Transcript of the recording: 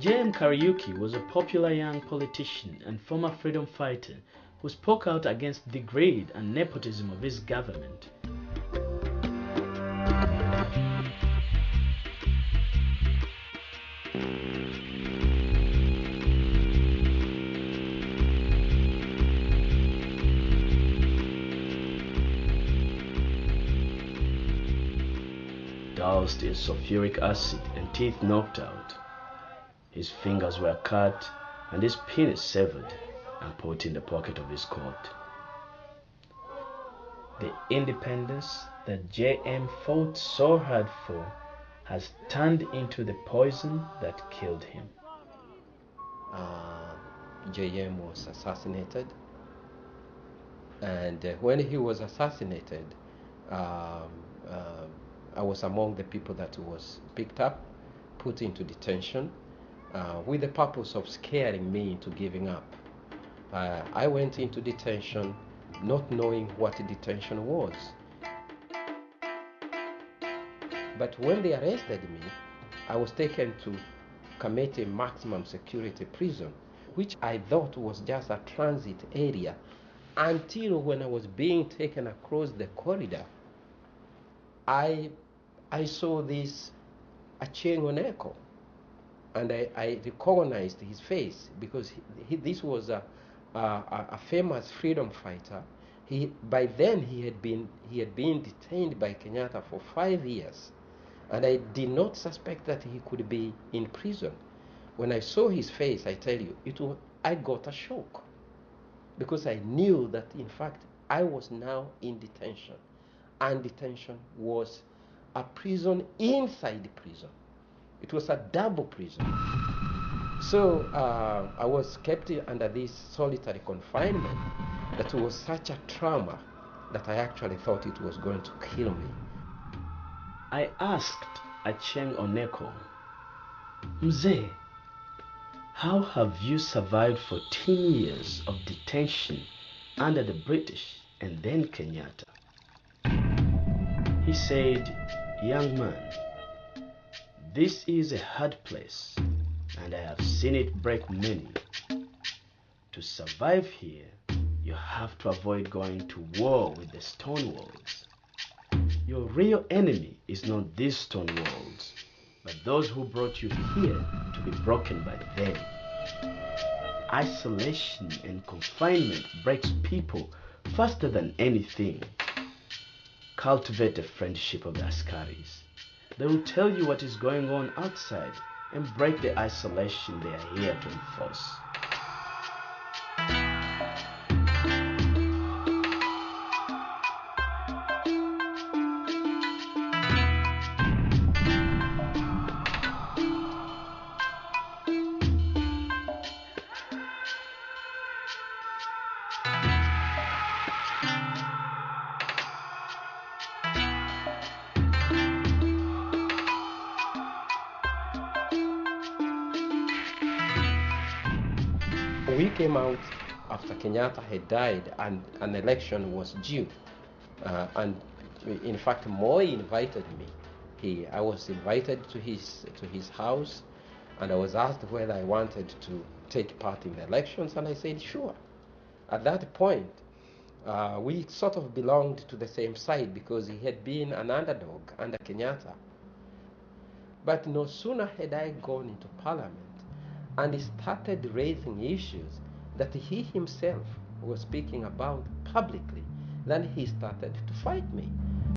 J.M. Kariuki was a popular young politician and former freedom fighter who spoke out against the greed and nepotism of his government. Doused in sulfuric acid and teeth knocked out, his fingers were cut and his penis severed and put in the pocket of his coat. The independence that J.M. fought so hard for has turned into the poison that killed him. J.M. was assassinated, and when he was assassinated, I was among the people that was picked up, put into detention, with the purpose of scaring me into giving up. I went into detention not knowing what detention was. But when they arrested me, I was taken to Kamete maximum security prison, which I thought was just a transit area, until when I was being taken across the corridor, I saw this Achieng Oneko, and I recognized his face because this was a famous freedom fighter. By then he had been detained by Kenyatta for 5 years, and I did not suspect that he could be in prison. When I saw his face, I tell you, I got a shock, because I knew that in fact I was now in detention, and detention was a prison inside the prison. It was a double prison. So I was kept under this solitary confinement that was such a trauma that I actually thought it was going to kill me. I asked Achieng Oneko, Mzee, how have you survived 14 years of detention under the British and then Kenyatta? He said, young man, this is a hard place, and I have seen it break many. To survive here, you have to avoid going to war with the stone walls. Your real enemy is not these stone walls, but those who brought you here to be broken by them. Isolation and confinement breaks people faster than anything. Cultivate the friendship of the Askaris. They will tell you what is going on outside and break the isolation they are here to enforce. We came out after Kenyatta had died and an election was due. And in fact, Moi invited me. I was invited to his house, and I was asked whether I wanted to take part in the elections, and I said sure. At that point, we sort of belonged to the same side because he had been an underdog under Kenyatta. But no sooner had I gone into parliament and he started raising issues that he himself was speaking about publicly, then he started to fight me.